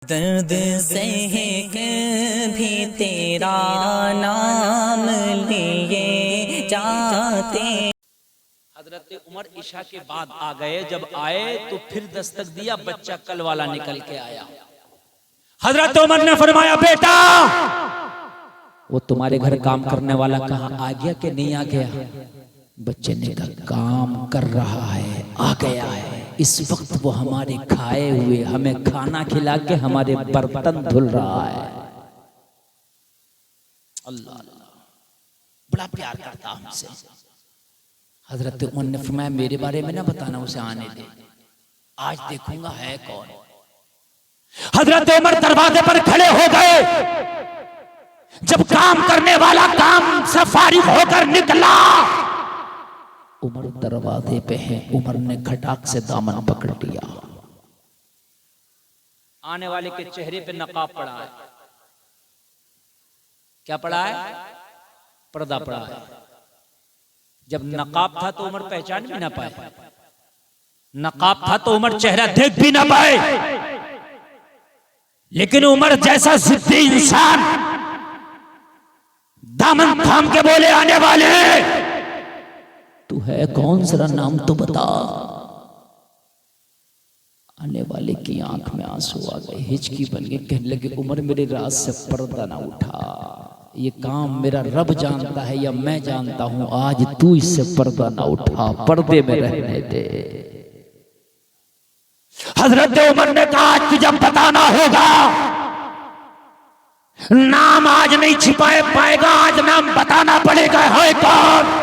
दर्द सह कर भी तेरा नाम लिए जाते। हजरत उमर ईशा के बाद आ गए, जब आए तो फिर दस्तक दिया, बच्चा कल वाला निकल के आया। हजरत उमर ने फरमाया, बेटा वो तुम्हारे घर काम करने वाला कहाँ, आ गया कि नहीं आ गया? बच्चे ने कहा काम कर रहा है, आ गया है। इस वक्त वो हमारे खाए हुए हमें खाना खिला के हमारे बर्तन धुल रहा है। अल्लाह अल्लाह, बड़ा प्यार करता हमसे। हजरत उमर ने फरमाया, मेरे बारे में ना बताना, उसे आने दे, आज देखूंगा है कौन। हजरत उमर दरवाजे पर खड़े हो गए। जब काम करने वाला काम से फारिग होकर निकला, उमर दरवाजे पे है, उमर ने खटाक से दामन पकड़ लिया। आने वाले के चेहरे पे नकाब पड़ा है। क्या पड़ा है? पर्दा पड़ा है। जब नकाब था तो उमर पहचान भी ना पाए, नकाब था तो उमर चेहरा देख भी ना पाए। लेकिन उमर जैसा जिद्दी इंसान दामन थाम के बोले, आने वाले तू है कौन, जरा नाम तो बता। आने वाले की आंख में आंसू आ गए, हिचकी बन गई, कहने लगे उमर मेरे राज से पर्दा ना उठा, ये काम मेरा रब जानता है या मैं जानता हूं, आज तू इससे पर्दा ना उठा, पर्दे में रहने दे। हजरत उमर ने कहा आज तुझे बताना होगा, नाम आज नहीं छिपाए पाएगा, आज नाम बताना पड़ेगा, है कौन?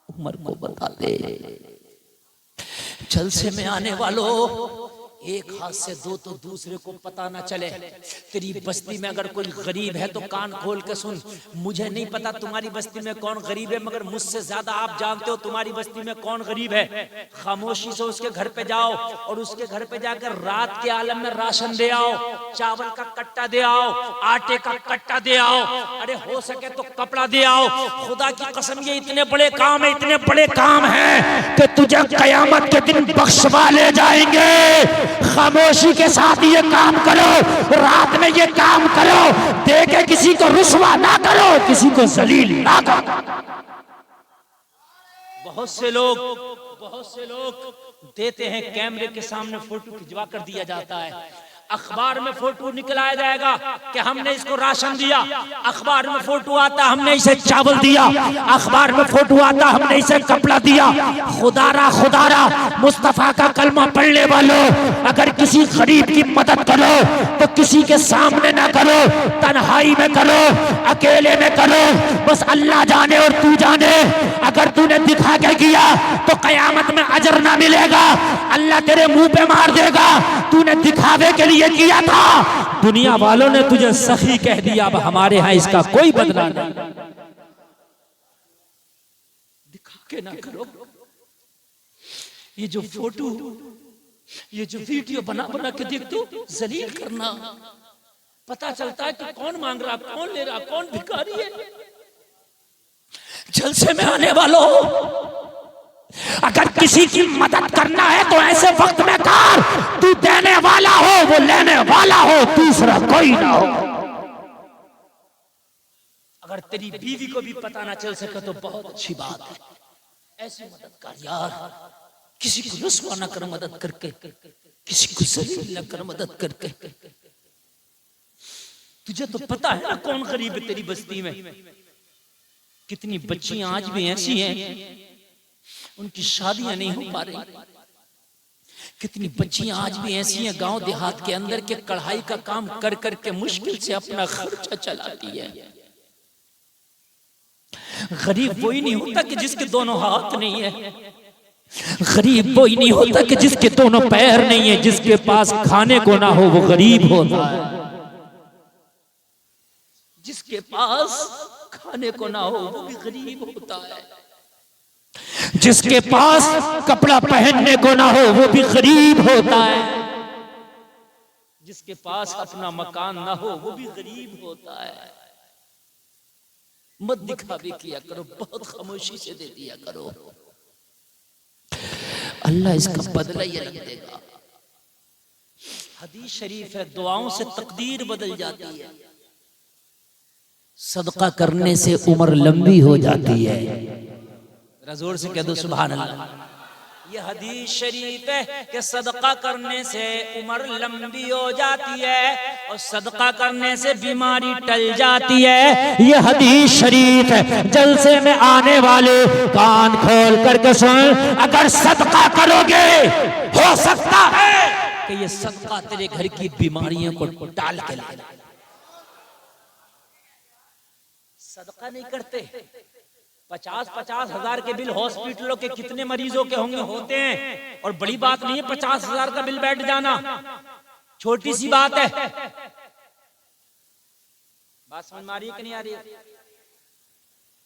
उमर को बता दे। जलसे में आने वालों, एक हाथ से दो तो दूसरे को पता ना चले। तेरी बस्ती में अगर कोई गरीब है तो कान खोल के सुन। मुझे नहीं पता तुम्हारी बस्ती में कौन गरीब है, मगर मुझसे ज्यादा आप जानते हो तुम्हारी बस्ती में कौन गरीब है। खामोशी से उसके घर पे जाओ और उसके घर पे जाकर रात के आलम में राशन दे आओ, चावल का कट्टा दे आओ, आटे का कट्टा दे आओ, अरे हो सके तो कपड़ा दे आओ। खुदा की कसम ये इतने बड़े काम है, इतने बड़े काम है कि तुझे कयामत के दिन बख्शवा ले जाएंगे। खामोशी के साथ ये काम करो, रात में ये काम करो, देखे किसी को रुस्वा ना करो, किसी को जलील ना करो। बहुत से लोग देते हैं, कैमरे के सामने फोटो खिंचवा कर दिया जाता है, अखबार में फोटो निकलाया जाएगा कि हमने इसको राशन दिया, अखबार में फोटो आता हमने इसे चावल दिया, अखबार में फोटो आता हमने इसे कपड़ा दिया। खुदारा मुस्तफा का कलमा पढ़ने वालों, अगर किसी गरीब की मदद करो तो किसी के सामने ना करो, तन्हाई में करो, अकेले में करो, बस अल्लाह जाने और तू जाने। अगर तूने दिखा के किया तो कयामत में अजर ना मिलेगा, अल्लाह तेरे मुंह पे मार देगा, तूने दिखावे के लिए किया था, दुनिया वालों ने तुझे सखी कह दिया, अब हमारे यहाँ इसका कोई बदला नहीं। दिखा के ना करो। ये जो फोटो, ये जो वीडियो बना बना के देख दो, जलील करना, पता चलता है कि कौन मांग रहा, कौन ले रहा, कौन भिखारी है। जलसे में आने वालों, अगर किसी की मदद करना है तो ऐसे वक्त में कर, तू देने वाला हो, वो लेने वाला हो, दूसरा कोई ना हो। अगर तेरी बीवी को भी पता ना चल सके तो बहुत अच्छी बात है, ऐसी मदद कर यार। किसी को रुस्वा ना कर मदद करके, किसी को जलील न कर मदद करके। तुझे तो पता है ना कौन गरीब है तेरी बस्ती में। कितनी बच्चियां आज भी ऐसी हैं, उनकी शादियां नहीं हो पा रही। कितनी बच्चियां आज भी ऐसी हैं गांव देहात के अंदर के कढ़ाई का काम कर करके मुश्किल से अपना खर्चा चलाती है। गरीब वही नहीं होता कि जिसके दोनों हाथ नहीं है, गरीब वही नहीं होता कि जिसके दोनों पैर नहीं है, जिसके पास खाने को ना हो वो गरीब होता है। जिसके पास खाने को ना हो वो भी गरीब होता है। जिसके पास कपड़ा पहनने को ना हो वो भी गरीब होता है। जिसके पास अपना मकान ना हो वो भी गरीब होता है। मत दिखावे किया करो, बहुत खामोशी से दे दिया करो, अल्लाह इसका बदला ये रख देगा। हदीस शरीफ है, दुआओं से तकदीर बदल जाती है, सदका करने से उम्र लंबी हो जाती है। जोर से कह दो सुभान अल्लाह। ये हदीस शरीफ है कि सदका करने से उम्र लंबी हो जाती है और सदका करने से बीमारी टल जाती है। ये हदीस शरीफ है, जलसे में आने वाले कान खोल करके सुन, अगर सदका करोगे हो सकता है कि ये सदका तेरे घर की बीमारियों को टाल के लाए। सदका नहीं करते, 50-50 हजार के बिल हॉस्पिटलों के कितने मरीजों के होंगे, होते हैं। और बड़ी बात नहीं है 50 हजार का बिल बैठ जाना, छोटी सी बात है। बात समझ में आ रही है कि नहीं आ रही है?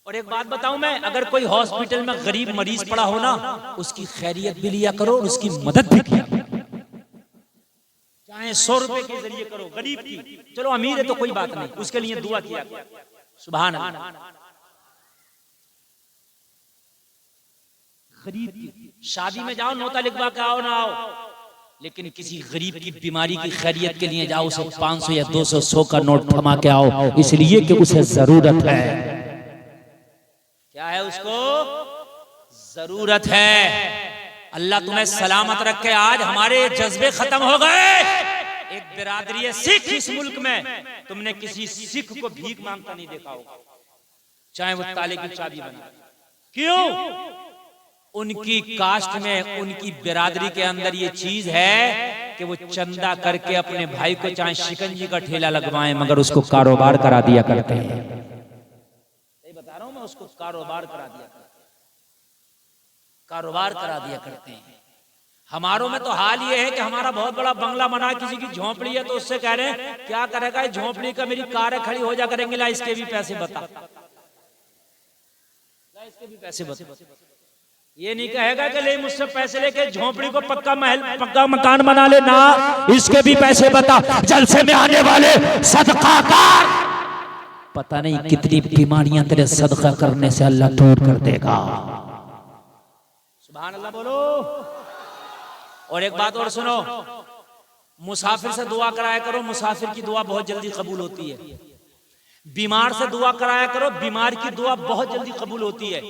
और एक बात बताऊं मैं, अगर कोई हॉस्पिटल में गरीब मरीज पड़ा हो ना, उसकी खैरियत भी लिया करो और उसकी मदद भी किया, चाहे 100 रुपए के जरिए करो। गरीब की, चलो अमीर है तो कोई बात नहीं, उसके लिए दुआ किया। सुभान अल्लाह। गरीब की शादी में जाओ, नोता लिखवा के आओ ना आओ, लेकिन किसी गरीब की बीमारी की खैरियत के लिए जाओ, उसे 500 या 200 100 का नोट थमा के आओ, इसलिए कि उसे जरूरत है। क्या है? उसको जरूरत है। अल्लाह तुम्हें सलामत रखे। आज हमारे जज्बे खत्म हो गए। एक बिरादरी है सिख इस मुल्क में, तुमने किसी सिख को भीख मांगता नहीं देखा होगा, चाहे वो ताले की चाबी बना। क्यों? उनकी कास्ट में, उनकी बिरादरी के अंदर ये चीज है कि वो चंदा करके अपने भाई को चाहे शिकंजी का ठेला लगवाएं, मगर उसको कारोबार करा दिया करते हैं। सही बता रहा हूं मैं, उसको कारोबार करा दिया करते हैं, कारोबार करा दिया करते हैं। हमारों में तो हाल ये है कि हमारा बहुत बड़ा बंगला बना, किसी की झोंपड़ी है तो उससे कह रहे हैं क्या करेगा झोंपड़ी का, मेरी कार खड़ी हो जा करेंगे, ला इसके भी पैसे बता, ला इसके भी पैसे बता। ये नहीं कहेगा कि ले मुझसे पैसे लेके झोंपड़ी को पक्का महल, पक्का मकान बना ले ना, इसके भी पैसे बता। जलसे में आने वाले सदकाकार, पता नहीं कितनी बीमारियां तेरे सदका करने से अल्लाह दूर कर देगा। सुभान अल्लाह बोलो। और एक बात और सुनो, मुसाफिर से दुआ कराया करो, मुसाफिर की दुआ बहुत जल्दी कबूल होती है। बीमार से दुआ कराया करो, बीमार की दुआ बहुत जल्दी कबूल होती है।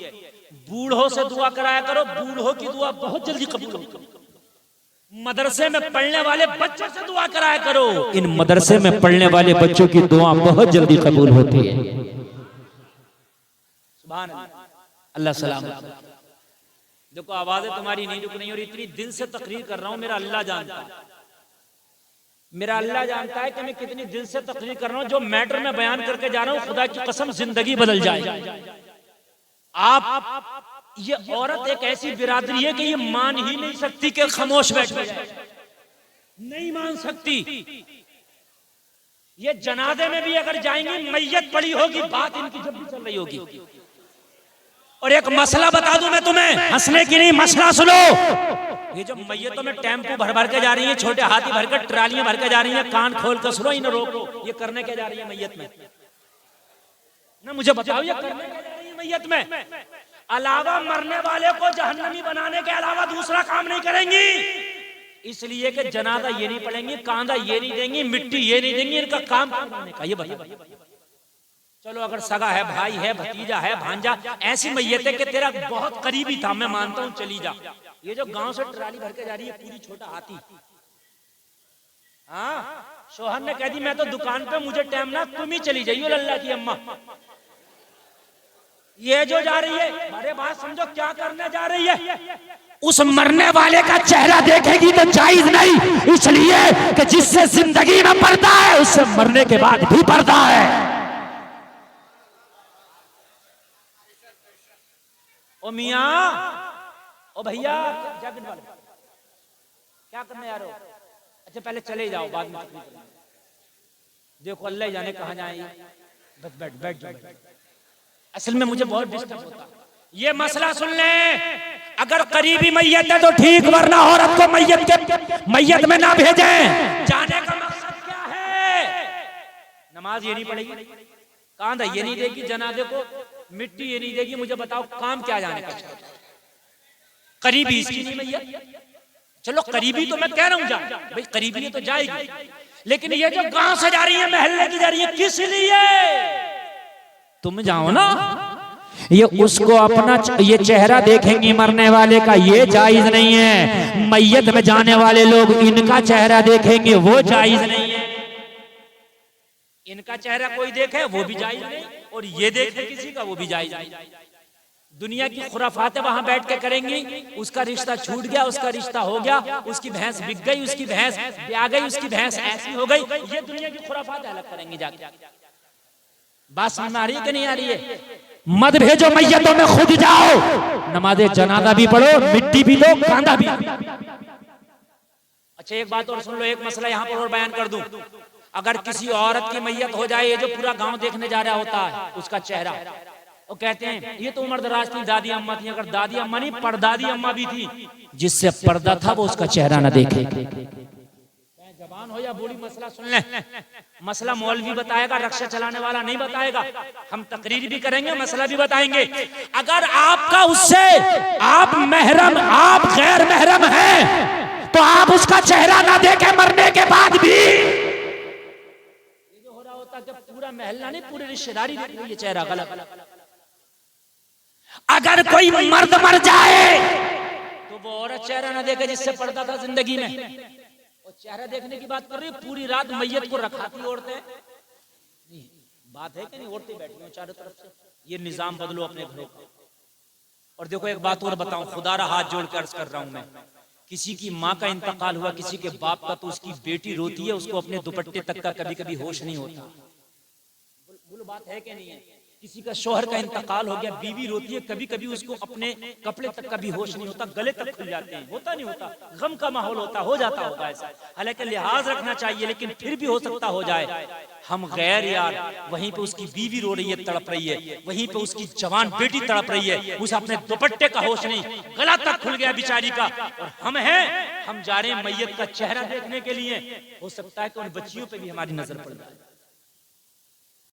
बूढ़ों से दुआ कराया करो, बूढ़ों की दुआ बहुत जल्दी कबूल होती है। मदरसे में पढ़ने वाले बच्चों से दुआ कराया करो, इन मदरसे में पढ़ने वाले बच्चों की दुआ बहुत जल्दी कबूल होती है। सुभान अल्लाह सलाम। देखो आवाजें तुम्हारी नहीं रुक रही और इतनी दिल से तकरीर कर रहा हूं, मेरा अल्लाह जानता है, मेरा अल्लाह जानता है कि मैं कितनी दिल से तकरीर कर रहा हूं। जो मैटर में बयान करके जा रहा हूं, खुदा की कसम जिंदगी बदल जाए। आप ये औरत एक ऐसी बिरादरी है कि ये मान ही नहीं सकती कि खामोश बैठ जाए, नहीं मान सकती। ये जनाजे में भी अगर जाएंगी, मैयत पड़ी होगी, बात इनकी जब भी चल रही होगी। और एक मसला बता दूं मैं तुम्हें, हंसने की नहीं, मसला सुनो। ये जो मैयतों में टेम्पो भर भर के जा रही है, छोटे हाथी भर कर ट्रालियां भर के जा रही है, कान खोल कर सुनो, इन्हें रोको। ये करने क्या जा रही है मैयत में? ना मुझे बताओ, ये करने क्या जा रही है मैयत में? अलावा मरने वाले को जहन्नमी बनाने के अलावा दूसरा काम नहीं करेंगी। इसलिए कि जनाजा ये नहीं पढ़ेंगी, कांधा ये नहीं देंगी, मिट्टी ये नहीं देंगी, इनका काम करने का ये बता। चलो अगर सगा है, भाई है, भतीजा है, भांजा, ऐसी मैयत है कि तेरा बहुत करीबी था, मैं मानता हूं, चली जा। ये जो गांव से ट्राली भर के जा रही है, पूरी छोटा हाथी, हाँ, शोहर ने कह दी मैं तो दुकान पे, मुझे टाइम ना, तुम ही चली जाइयो अल्लाह की अम्मा। ये जो जा रही है, अरे बात समझो क्या करने जा रही है। उस मरने वाले का चेहरा देखेगी तो जायज नहीं, इसलिए कि जिससे जिंदगी में पर्दा है, उससे मरने के बाद भी पर्दा है। ओ मियां, ओ भैया, जैकेट वाले क्या करने आ रहे हो? अच्छा पहले चले जाओ, बाद में देखो अल्लाह जाने कहां जाए। बैठ बैठ जाओ। असल में मुझे बहुत डिस्टर्ब होता है। ये मसला सुन ले, अगर करीबी मैयत है तो ठीक, वरना औरत को मैयत में ना भेजें। जाने का मकसद क्या है? नमाज ये नहीं पढ़ेगी, कांधा ये नहीं देगी, जनाजे को मिट्टी ये नहीं देगी, मुझे बताओ काम क्या जाने का? करीबी इसकी नहीं मैयत, चलो करीबी तो मैं कह रहा हूं जा भाई, करीबी है तो जाएगी, लेकिन ये जो गांव से जा रही है, महल्ले की जा रही है, किस लिए? तुम जाओ ना, ये उसको अपना ये चेहरा देखेंगी मरने वाले का, ये जायज नहीं है। मैयत में जाने वाले लोग इनका चेहरा देखेंगे, वो जायज नहीं है। इनका चेहरा कोई देखे वो भी जायज नहीं, और ये देखे किसी का वो भी जायज नहीं। दुनिया की खुराफातें वहां बैठ के करेंगी, उसका रिश्ता छूट गया, उसका रिश्ता हो गया, उसकी भैंस बिक गई, उसकी भैंस ब्याह गई, उसकी भैंस ऐसी हो गई, ये दुनिया की खुराफातें अलग करेंगी जाके। बात समझ में आ रही है कि नहीं आ रही है? मत भेजो मैयतों में, खुद जाओ, नमाज जनाजा भी पढ़ो, मिट्टी भी दो, कांदा भी। अच्छा एक बात और सुन लो, एक मसला यहाँ पर और बयान कर दूं। अगर किसी औरत की मैयत हो जाए, ये जो पूरा गांव देखने जा रहा होता है, उसका चेहरा, वो कहते हैं ये तो उम्र दराज थी, दादी अम्मा थी। अगर दादी अम्मा नहीं, परदादी अम्मा भी थी, जिससे पर्दा था वो उसका चेहरा न देखे। जवान हो या बूढ़ी, मसला सुन ले। मसला मौलवी बताएगा, रक्षा चलाने वाला नहीं बताएगा। हम तकरीर भी करेंगे, मसला भी बताएंगे। अगर आपका उससे आप महरम, आप गैर महरम हैं, तो आप उसका चेहरा ना देखे मरने के बाद भी। ये जो हो रहा होता कि पूरा महल्ला नहीं, पूरी रिश्तेदारी देख रही है चेहरा, गलत। अगर कोई मर्द मर जाए तो वो औरत चेहरा ना देखे जिससे पड़ता था जिंदगी में। और चेहरा देखने की बात कर रही है, पूरी रात मैयत को रखाती औरतें। बात है कि नहीं? औरतें बैठी हो चारों तरफ से। ये निजाम बदलो अपने घरों का। और देखो एक बात और बताऊं, खुदारा हाथ जोड़ कर अर्ज कर रहा हूं मैं, किसी की माँ का इंतकाल हुआ, किसी के बाप का, तो उसकी बेटी रोती है, उसको अपने दुपट्टे तक का कभी कभी होश नहीं होता। बोलो बात है कि नहीं है? किसी का शोहर का इंतकाल हो गया, बीवी रोती है, कभी कभी उसको अपने कपड़े तक का भी होश नहीं होता, गले तक खुल जाते हैं। होता नहीं होता? गम का माहौल होता, हो जाता होगा ऐसा। हालांकि लिहाज रखना चाहिए, लेकिन फिर भी हो सकता हो जाए। हम गैर यार, वहीं पे उसकी बीवी रो रही है, तड़प रही है, वहीं पे उसकी जवान बेटी तड़प रही है, उसे अपने दुपट्टे का होश नहीं, गला तक खुल गया बेचारी का। और हम हैं, हम जा रहे हैं मैयत का चेहरा देखने के लिए। हो सकता है कि उन बच्चियों पे भी हमारी नजर पड़ जाए।